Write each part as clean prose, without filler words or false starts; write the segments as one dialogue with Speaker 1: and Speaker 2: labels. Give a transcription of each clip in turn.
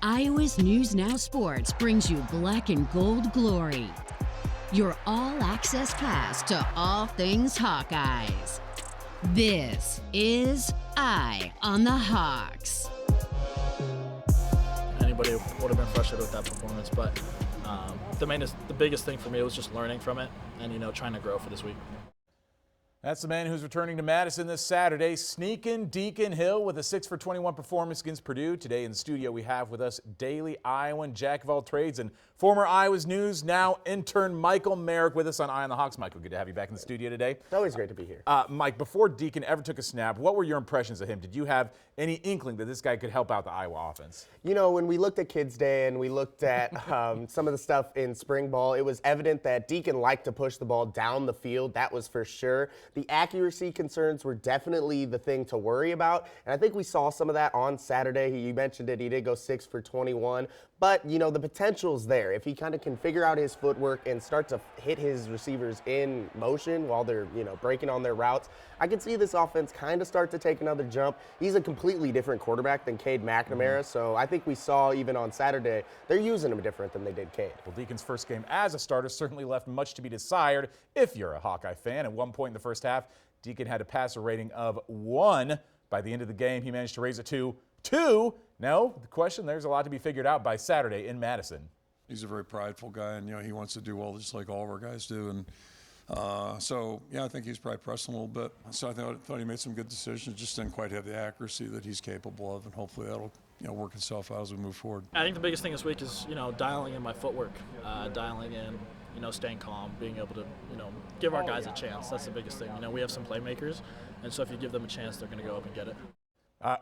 Speaker 1: Iowa's News Now Sports brings you black and gold glory. Your all-access pass to all things Hawkeyes. This is Eye on the Hawks.
Speaker 2: Anybody would have been frustrated with that performance, but the biggest thing for me was just learning from it and, trying to grow for this week.
Speaker 3: That's the man who's returning to Madison this Saturday, sneaking Deacon Hill with a 6 for 21 performance against Purdue. Today in the studio we have with us daily Iowan, jack of all trades, and former Iowa's News Now intern Michael Merrick with us on Eye on the Hawks. Michael, good to have you back in the studio today.
Speaker 4: It's always great to be here.
Speaker 3: Mike, before Deacon ever took a snap, what were your impressions of him? Did you have any inkling that this guy could help out the Iowa offense?
Speaker 4: When we looked at Kids Day and we looked at some of the stuff in spring ball, it was evident that Deacon liked to push the ball down the field. That was for sure. The accuracy concerns were definitely the thing to worry about, and I think we saw some of that on Saturday. You mentioned it. He did go 6 for 21. But, the potential's there. If he kind of can figure out his footwork and start to hit his receivers in motion while they're, breaking on their routes, I can see this offense kind of start to take another jump. He's a completely different quarterback than Cade McNamara, so I think we saw even on Saturday, they're using him different than they did Cade.
Speaker 3: Well, Deacon's first game as a starter certainly left much to be desired if you're a Hawkeye fan. At one point in the first half, Deacon had a passer rating of 1. By the end of the game, he managed to raise it to 2. No, the question, there's a lot to be figured out by Saturday in Madison.
Speaker 5: He's a very prideful guy, and he wants to do well just like all of our guys do. And I think he's probably pressed a little bit. So I thought he made some good decisions, just didn't quite have the accuracy that he's capable of, and hopefully that'll work itself out as we move forward.
Speaker 2: I think the biggest thing this week is dialing in my footwork, dialing in, staying calm, being able to give our guys a chance. That's the biggest thing. We have some playmakers, and so if you give them a chance, they're going to go up and get it.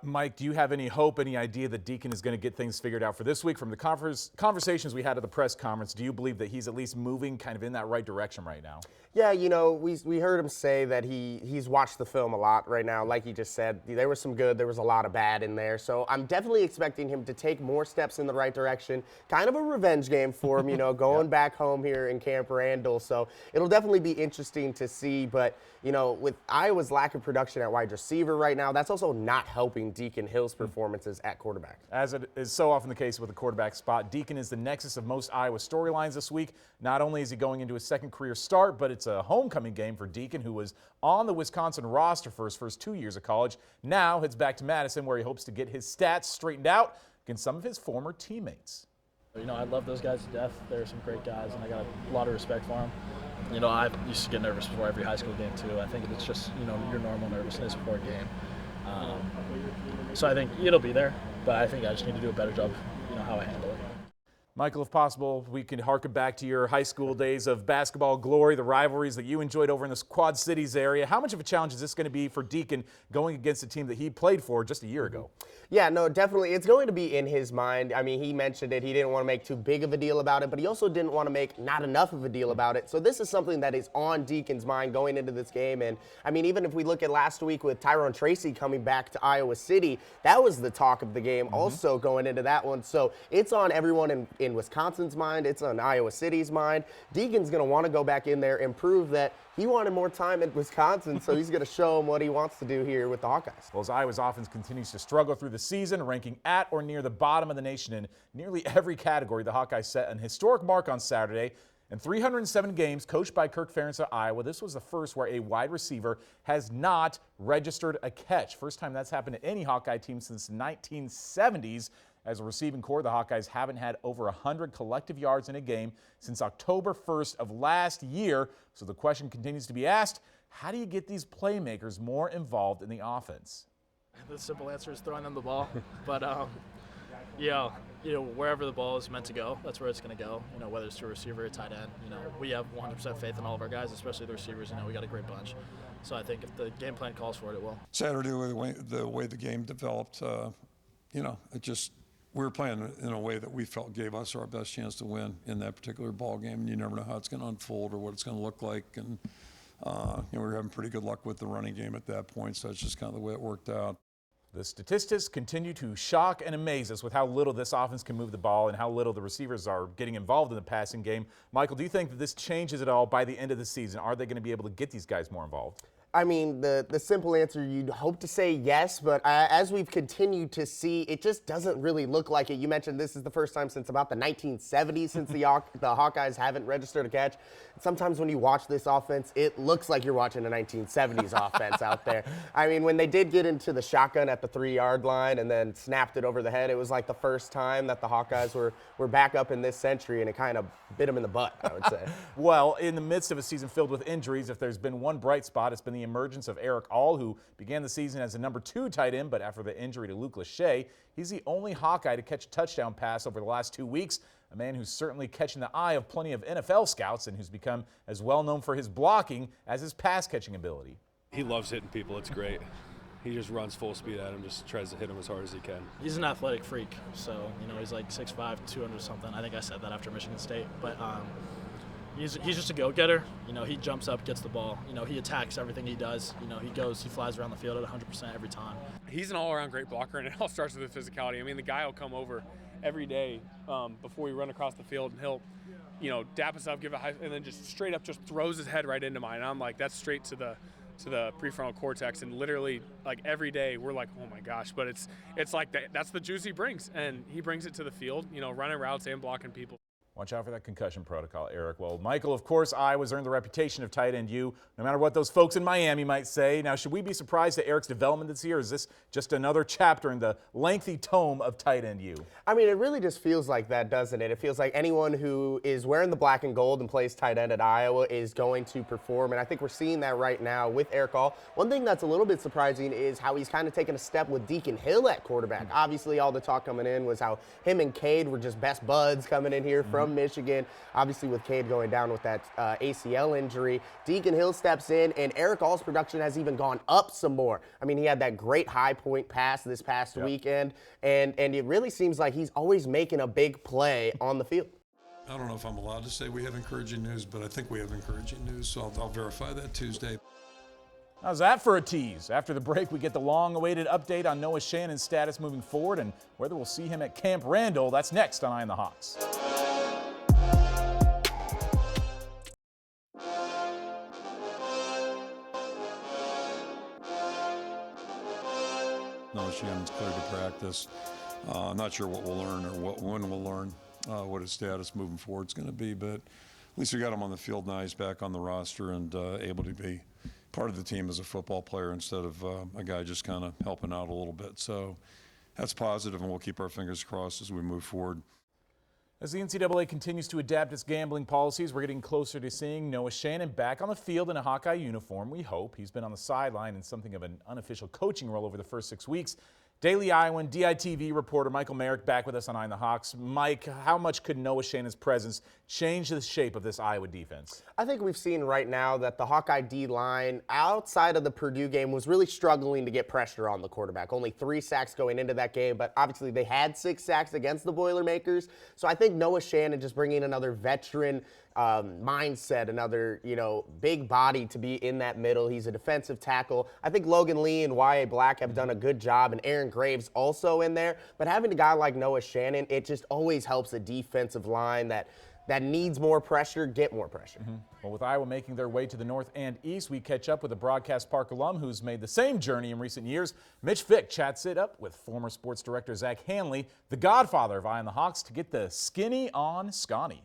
Speaker 3: Mike, do you have any hope, any idea that Deacon is going to get things figured out for this week? From the conversations we had at the press conference, do you believe that he's at least moving kind of in that right direction right now?
Speaker 4: Yeah, we heard him say that he's watched the film a lot right now. Like he just said, there was some good, there was a lot of bad in there. So I'm definitely expecting him to take more steps in the right direction. Kind of a revenge game for him, going back home here in Camp Randall. So it'll definitely be interesting to see. But, with Iowa's lack of production at wide receiver right now, that's also not helping Deacon Hill's performances at quarterback.
Speaker 3: As it is so often the case with the quarterback spot, Deacon is the nexus of most Iowa storylines this week. Not only is he going into his second career start, but it's a homecoming game for Deacon, who was on the Wisconsin roster for his first 2 years of college. Now heads back to Madison, where he hopes to get his stats straightened out against some of his former teammates.
Speaker 2: I love those guys to death. They're some great guys, and I got a lot of respect for them. I used to get nervous before every high school game, too. I think it's just, your normal nervousness before a game. So I think it'll be there, but I think I just need to do a better job, how I handle it.
Speaker 3: Michael, if possible, we can harken back to your high school days of basketball glory, the rivalries that you enjoyed over in the Quad Cities area. How much of a challenge is this going to be for Deacon going against a team that he played for just a year ago?
Speaker 4: Yeah, no, definitely. It's going to be in his mind. I mean, he mentioned it. He didn't want to make too big of a deal about it, but he also didn't want to make not enough of a deal about it. So this is something that is on Deacon's mind going into this game. And, even if we look at last week with Tyrone Tracy coming back to Iowa City, that was the talk of the game also going into that one. So it's on everyone in Wisconsin's mind. It's on Iowa City's mind. Deacon's going to want to go back in there and prove that he wanted more time at Wisconsin, so he's going to show him what he wants to do here with the Hawkeyes.
Speaker 3: Well, as Iowa's offense continues to struggle through the season, ranking at or near the bottom of the nation in nearly every category, the Hawkeyes set an historic mark on Saturday. In 307 games coached by Kirk Ferentz at Iowa, this was the first where a wide receiver has not registered a catch. First time that's happened to any Hawkeye team since the 1970s. As a receiving core, the Hawkeyes haven't had over 100 collective yards in a game since October 1st of last year. So the question continues to be asked, how do you get these playmakers more involved in the offense?
Speaker 2: The simple answer is throwing them the ball. But, wherever the ball is meant to go, that's where it's going to go. Whether it's to a receiver or tight end, we have 100% faith in all of our guys, especially the receivers. We got a great bunch. So I think if the game plan calls for it, it will.
Speaker 5: Saturday, the way the game developed, we were playing in a way that we felt gave us our best chance to win in that particular ball game. And you never know how it's going to unfold or what it's going to look like. And we were having pretty good luck with the running game at that point, so that's just kind of the way it worked out.
Speaker 3: The statistics continue to shock and amaze us with how little this offense can move the ball and how little the receivers are getting involved in the passing game. Michael, do you think that this changes at all by the end of the season? Are they going to be able to get these guys more involved?
Speaker 4: I mean, the simple answer, you'd hope to say yes, but as we've continued to see, it just doesn't really look like it. You mentioned this is the first time since about the 1970s since the Hawkeyes haven't registered a catch. Sometimes when you watch this offense, it looks like you're watching a 1970s offense out there. I mean, when they did get into the shotgun at the 3-yard line and then snapped it over the head, it was like the first time that the Hawkeyes were back up in this century, and it kind of bit them in the butt, I would say.
Speaker 3: Well, in the midst of a season filled with injuries, if there's been one bright spot, it's been the emergence of Eric All, who began the season as a number 2 tight end, but after the injury to Luke Lachey, he's the only Hawkeye to catch a touchdown pass over the last 2 weeks, a man who's certainly catching the eye of plenty of NFL scouts and who's become as well known for his blocking as his pass-catching ability.
Speaker 6: He loves hitting people. It's great. He just runs full speed at him, just tries to hit him as hard as he can.
Speaker 2: He's an athletic freak, so, he's like 6'5", 200 something. I think I said that after Michigan State, but he's just a go-getter. He jumps up, gets the ball. He attacks everything he does. He flies around the field at 100% every time.
Speaker 7: He's an all-around great blocker, and it all starts with the physicality. I mean, the guy will come over every day before we run across the field, and he'll, dap us up, give a high, and then just straight up just throws his head right into mine. And I'm like, that's straight to the prefrontal cortex, and literally like every day we're like, oh my gosh, but it's like that's the juice he brings, and he brings it to the field, running routes and blocking people.
Speaker 3: Watch out for that concussion protocol, Eric. Well, Michael, of course, Iowa's earned the reputation of tight end U, no matter what those folks in Miami might say. Now, should we be surprised at Eric's development this year, or is this just another chapter in the lengthy tome of tight end U?
Speaker 4: I mean, it really just feels like that, doesn't it? It feels like anyone who is wearing the black and gold and plays tight end at Iowa is going to perform, and I think we're seeing that right now with Eric All. One thing that's a little bit surprising is how he's kind of taken a step with Deacon Hill at quarterback. Obviously, all the talk coming in was how him and Cade were just best buds coming in here from Michigan. Obviously, with Cade going down with that ACL injury, Deacon Hill steps in, and Eric All's production has even gone up some more. I mean, he had that great high point pass this past weekend, and it really seems like he's always making a big play on the field.
Speaker 5: I don't know if I'm allowed to say we have encouraging news, but I think we have encouraging news, so I'll verify that Tuesday.
Speaker 3: How's that for a tease? After the break, we get the long-awaited update on Noah Shannon's status moving forward and whether we'll see him at Camp Randall. That's next on Eye on the Hawks.
Speaker 5: Noah Shannon's cleared to practice. I'm not sure what we'll learn or when we'll learn what his status moving forward is going to be, but at least we got him on the field now. He's back on the roster and able to be part of the team as a football player instead of a guy just kind of helping out a little bit. So that's positive, and we'll keep our fingers crossed as we move forward.
Speaker 3: As the NCAA continues to adapt its gambling policies, we're getting closer to seeing Noah Shannon back on the field in a Hawkeye uniform. We hope. He's been on the sideline in something of an unofficial coaching role over the first 6 weeks. Daily Iowan DITV reporter Michael Merrick back with us on Eye on the Hawks. Mike, how much could Noah Shannon's presence change the shape of this Iowa defense?
Speaker 4: I think we've seen right now that the Hawkeye D-line, outside of the Purdue game, was really struggling to get pressure on the quarterback. Only 3 sacks going into that game, but obviously they had 6 sacks against the Boilermakers. So I think Noah Shannon just bringing another veteran mindset, another, big body to be in that middle. He's a defensive tackle. I think Logan Lee and Y.A. Black have done a good job, and Aaron Graves also in there. But having a guy like Noah Shannon, it just always helps a defensive line that needs more pressure, get more pressure.
Speaker 3: Well, with Iowa making their way to the north and east, we catch up with a Broadcast Park alum who's made the same journey in recent years. Mitch Fick chats it up with former sports director Zach Hanley, the godfather of Eye on the Hawks, to get the skinny on Scotty.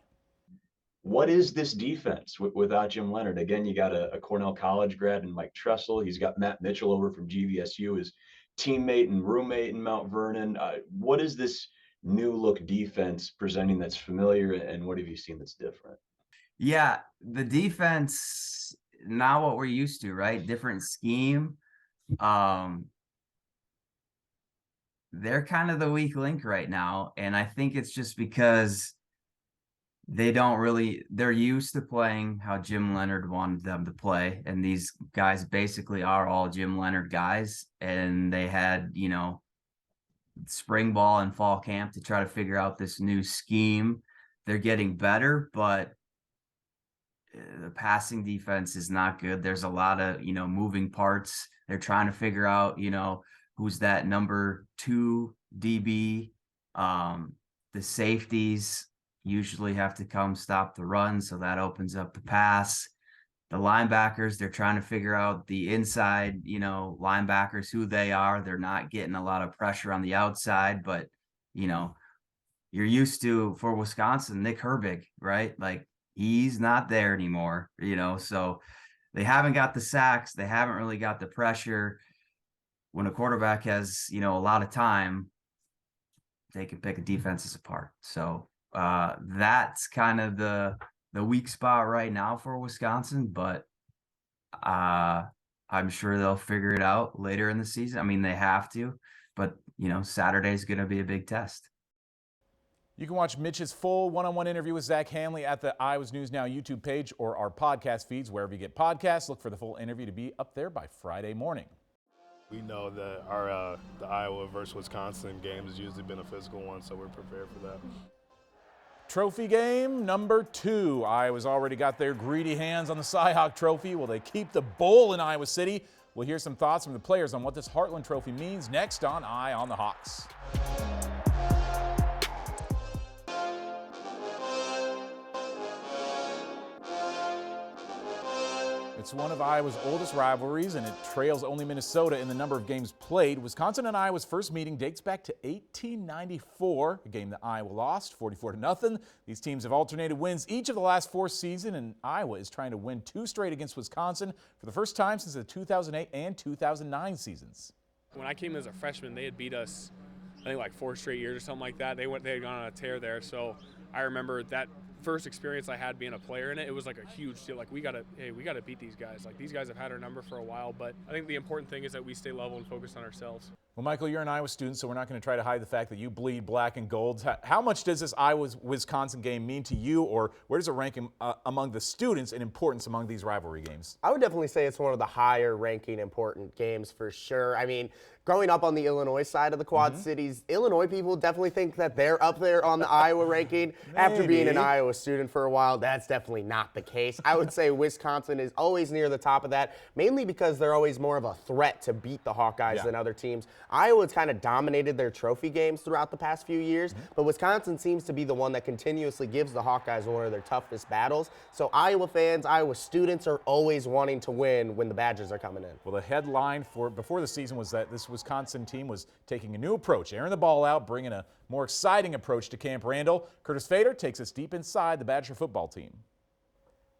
Speaker 8: What is this defense without Jim Leonard? Again, you got a Cornell College grad and Mike Tressel. He's got Matt Mitchell over from GVSU, his teammate and roommate in Mount Vernon. What is this new look defense presenting that's familiar, and what have you seen that's different?
Speaker 9: Yeah, the defense, not what we're used to, right? Different scheme. They're kind of the weak link right now, and I think it's just because they're used to playing how Jim Leonard wanted them to play, and these guys basically are all Jim Leonard guys, and they had, spring ball and fall camp to try to figure out this new scheme. They're getting better, but the passing defense is not good. There's a lot of, moving parts. They're trying to figure out, who's that number 2 DB. The safeties usually have to come stop the run, so that opens up the pass. the linebackers, they're trying to figure out the inside, linebackers, who they are. They're not getting a lot of pressure on the outside, but, you're used to, for Wisconsin, Nick Herbig, right? Like, he's not there anymore, so they haven't got the sacks. They haven't really got the pressure. When a quarterback has, a lot of time, they can pick defenses apart. So that's kind of the weak spot right now for Wisconsin, but I'm sure they'll figure it out later in the season. I mean, they have to, but Saturday's going to be a big test.
Speaker 3: You can watch Mitch's full one-on-one interview with Zach Hanley at the Iowa's News Now YouTube page or our podcast feeds wherever you get podcasts. Look for the full interview to be up there by Friday morning.
Speaker 6: We know that our the Iowa versus Wisconsin game has usually been a physical one, so we're prepared for that.
Speaker 3: Trophy game number 2. Iowa's already got their greedy hands on the Cy-Hawk Trophy. Will they keep the bowl in Iowa City? We'll hear some thoughts from the players on what this Heartland Trophy means next on Eye on the Hawks. It's one of Iowa's oldest rivalries, and it trails only Minnesota in the number of games played. Wisconsin and Iowa's first meeting dates back to 1894, a game that Iowa lost 44-0. These teams have alternated wins each of the last 4 seasons, and Iowa is trying to win 2 straight against Wisconsin for the first time since the 2008 and 2009 seasons.
Speaker 7: When I came as a freshman, they had beat us, I think, like 4 straight years or something like that. They had gone on a tear there, so I remember that first experience I had being a player in it. It was like a huge deal. Like, we gotta beat these guys. Like, these guys have had our number for a while, but I think the important thing is that we stay level and focused on ourselves.
Speaker 3: Well, Michael, you're an Iowa student, so we're not going to try to hide the fact that you bleed black and gold. How much does this Iowa-Wisconsin game mean to you, or where does it rank among the students in importance among these rivalry games?
Speaker 4: I would definitely say it's one of the higher ranking important games for sure. I mean, growing up on the Illinois side of the Quad Cities, Illinois people definitely think that they're up there on the Iowa ranking. After being an Iowa student for a while, that's definitely not the case. I would say Wisconsin is always near the top of that, mainly because they're always more of a threat to beat the Hawkeyes than other teams. Iowa's kind of dominated their trophy games throughout the past few years, but Wisconsin seems to be the one that continuously gives the Hawkeyes one of their toughest battles. So Iowa fans, Iowa students are always wanting to win when the Badgers are coming in.
Speaker 3: Well, the headline before the season was that this Wisconsin team was taking a new approach, airing the ball out, bringing a more exciting approach to Camp Randall. Curtis Fader takes us deep inside the Badger football team.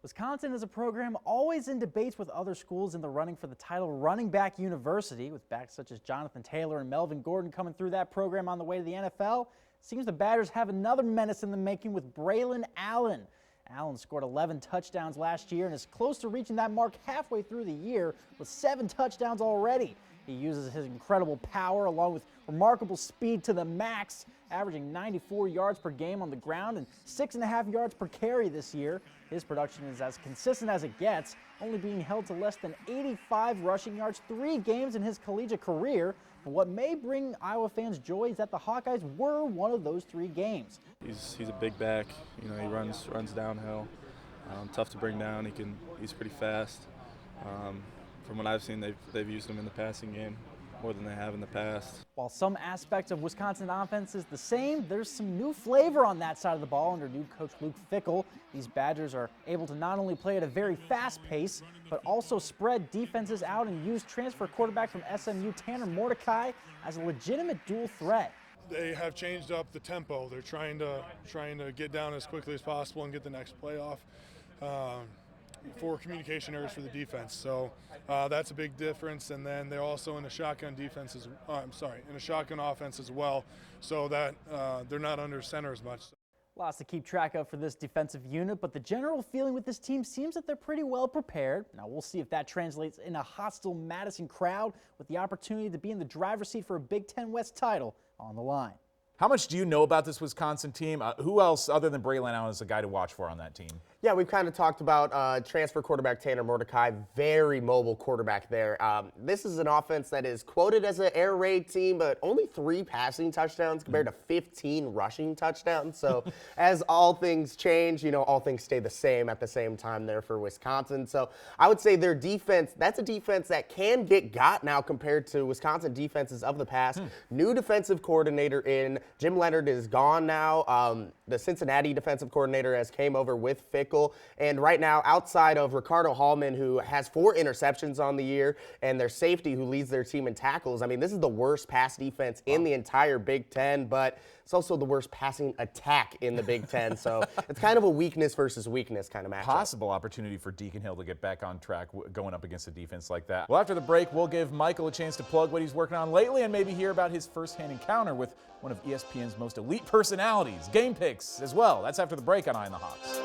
Speaker 10: Wisconsin is a program always in debates with other schools in the running for the title running back university, with backs such as Jonathan Taylor and Melvin Gordon coming through that program on the way to the NFL. Seems the Badgers have another menace in the making with Braylon Allen. Allen scored 11 touchdowns last year and is close to reaching that mark halfway through the year with 7 touchdowns already. He uses his incredible power along with remarkable speed to the max, averaging 94 yards per game on the ground and 6.5 yards per carry this year. His production is as consistent as it gets, only being held to less than 85 rushing yards 3 games in his collegiate career. But what may bring Iowa fans joy is that the Hawkeyes were one of those 3 games.
Speaker 6: He's a big back. He runs downhill. Tough to bring down. He's pretty fast. From what I've seen, they've used him in the passing game more than they have in the past.
Speaker 10: While some aspects of Wisconsin offense is the same, there's some new flavor on that side of the ball under new coach Luke Fickell. These Badgers are able to not only play at a very fast pace, but also spread defenses out and use transfer quarterback from SMU Tanner Mordecai as a legitimate dual threat.
Speaker 11: They have changed up the tempo. They're trying to get down as quickly as possible and get the next play off. For communication errors for the defense, so that's a big difference. And then they're also in a shotgun in a shotgun offense as well, so that they're not under center as much.
Speaker 10: Lots to keep track of for this defensive unit, but the general feeling with this team seems that they're pretty well prepared. Now we'll see if that translates in a hostile Madison crowd with the opportunity to be in the driver's seat for a Big Ten West title on the line.
Speaker 3: How much do you know about this Wisconsin team? Who else other than Braylon Allen is a guy to watch for on that team?
Speaker 4: Yeah, we've kind of talked about transfer quarterback Tanner Mordecai, very mobile quarterback there. This is an offense that is quoted as an air raid team, but only 3 passing touchdowns compared to 15 rushing touchdowns. So as all things change, all things stay the same at the same time there for Wisconsin. So I would say their defense, that's a defense that can get got now compared to Wisconsin defenses of the past. New defensive coordinator in. Jim Leonard is gone now. The Cincinnati defensive coordinator has came over with Fickell. physical. And right now, outside of Ricardo Hallman, who has 4 interceptions on the year, and their safety, who leads their team in tackles, I mean, this is the worst pass defense in the entire Big Ten, but it's also the worst passing attack in the Big Ten. So it's kind of a weakness versus weakness kind of matchup.
Speaker 3: Possible opportunity for Deacon Hill to get back on track going up against a defense like that. Well, after the break, we'll give Michael a chance to plug what he's working on lately and maybe hear about his firsthand encounter with one of ESPN's most elite personalities. Game picks as well. That's after the break on Eye on the Hawks.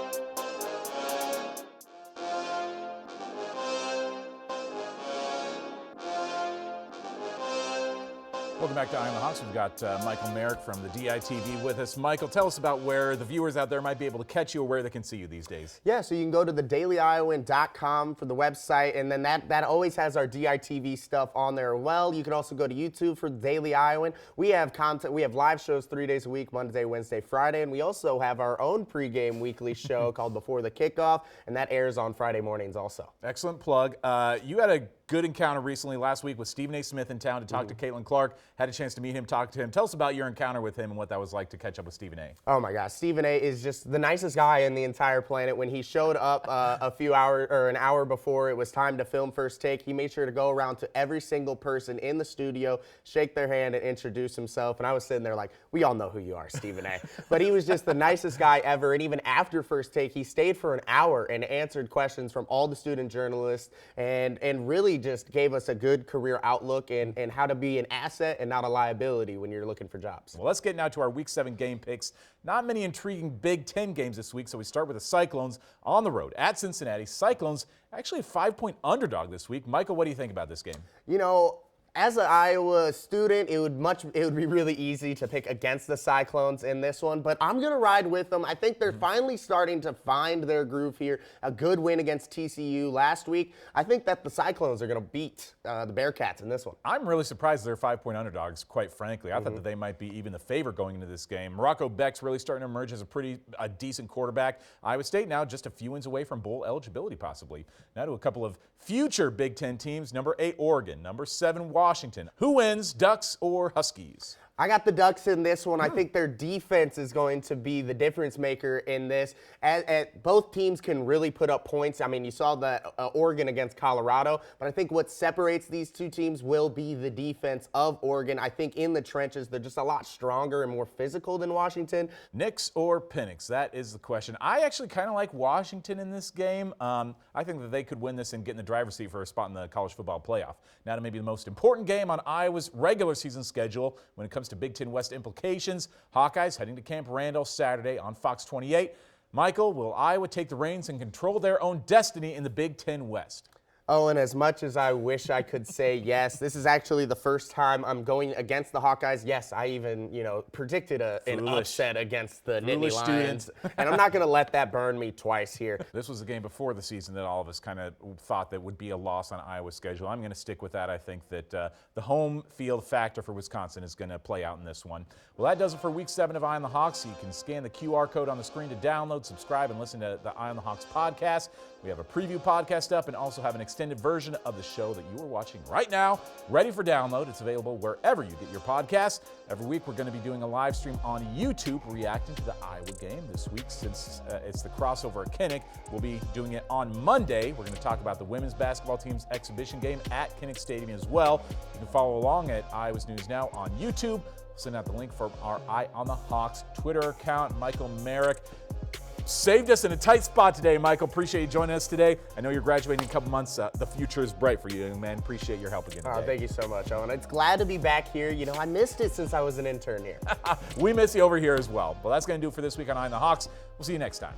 Speaker 3: Welcome back to Eye on the Hawks. We've got Michael Merrick from the DITV with us. Michael, tell us about where the viewers out there might be able to catch you or where they can see you these days.
Speaker 4: Yeah, so you can go to thedailyiowan.com for the website, and then that always has our DITV stuff on there. Well, you can also go to YouTube for Daily Iowan. We have content. We have live shows 3 days a week, Monday, Wednesday, Friday, and we also have our own pregame weekly show called Before the Kickoff, and that airs on Friday mornings also.
Speaker 3: Excellent plug. You had a good encounter recently last week with Stephen A. Smith in town to talk to Caitlin Clark. Had a chance to meet him, talk to him. Tell us about your encounter with him and what that was like to catch up with Stephen A.
Speaker 4: Oh my gosh, Stephen A. is just the nicest guy in the entire planet. When he showed up an hour before it was time to film First Take, he made sure to go around to every single person in the studio, shake their hand, and introduce himself. And I was sitting there like, we all know who you are, Stephen A. But he was just the nicest guy ever. And even after First Take, he stayed for an hour and answered questions from all the student journalists and really just gave us a good career outlook and how to be an asset and not a liability when you're looking for jobs.
Speaker 3: Well, let's get now to our Week 7 game picks. Not many intriguing Big Ten games this week, so we start with the Cyclones on the road at Cincinnati. Cyclones actually a 5-point underdog this week. Michael, what do you think about this game?
Speaker 4: You know, as an Iowa student, it would be really easy to pick against the Cyclones in this one, but I'm going to ride with them. I think they're finally starting to find their groove here. A good win against TCU last week. I think that the Cyclones are going to beat the Bearcats in this one.
Speaker 3: I'm really surprised they're 5-point underdogs, quite frankly. I thought that they might be even the favorite going into this game. Morocco Beck's really starting to emerge as a decent quarterback. Iowa State now just a few wins away from bowl eligibility possibly. Now to a couple of future Big Ten teams. Number 8, Oregon. Number 7, Washington. Who wins, Ducks or Huskies?
Speaker 4: I got the Ducks in this one. I think their defense is going to be the difference maker in this. Both teams can really put up points. I mean, you saw the Oregon against Colorado, but I think what separates these two teams will be the defense of Oregon. I think in the trenches, they're just a lot stronger and more physical than Washington.
Speaker 3: Nix or Penix? That is the question. I actually kind of like Washington in this game. I think that they could win this and get in the driver's seat for a spot in the college football playoff. Now to maybe the most important game on Iowa's regular season schedule when it comes to Big Ten West implications. Hawkeyes heading to Camp Randall Saturday on Fox 28. Michael, will Iowa take the reins and control their own destiny in the Big Ten West?
Speaker 4: Oh, and as much as I wish I could say yes, this is actually the first time I'm going against the Hawkeyes. Yes, I even, predicted an upset against the Nittany Lions. And I'm not going to let that burn me twice here.
Speaker 3: This was the game before the season that all of us kind of thought that would be a loss on Iowa's schedule. I'm going to stick with that. I think that the home field factor for Wisconsin is going to play out in this one. Well, that does it for Week 7 of Eye on the Hawks. You can scan the QR code on the screen to download, subscribe, and listen to the Eye on the Hawks podcast. We have a preview podcast up and also have an extended version of the show that you are watching right now, ready for download. It's available wherever you get your podcasts. Every week we're going to be doing a live stream on YouTube reacting to the Iowa game. This week, since it's the crossover at Kinnick, we'll be doing it on Monday. We're going to talk about the women's basketball team's exhibition game at Kinnick Stadium as well. You can follow along at Iowa's News Now on YouTube. We'll send out the link from our Eye on the Hawks Twitter account. Michael Merrick saved us in a tight spot today. Michael, appreciate you joining us today. I know you're graduating in a couple months. The future is bright for you, young man. Appreciate your help again today.
Speaker 4: Oh, thank you so much, Owen. It's glad to be back here. I missed it since I was an intern here.
Speaker 3: We miss you over here as well. Well, that's going to do it for this week on Eye on the Hawks. We'll see you next time.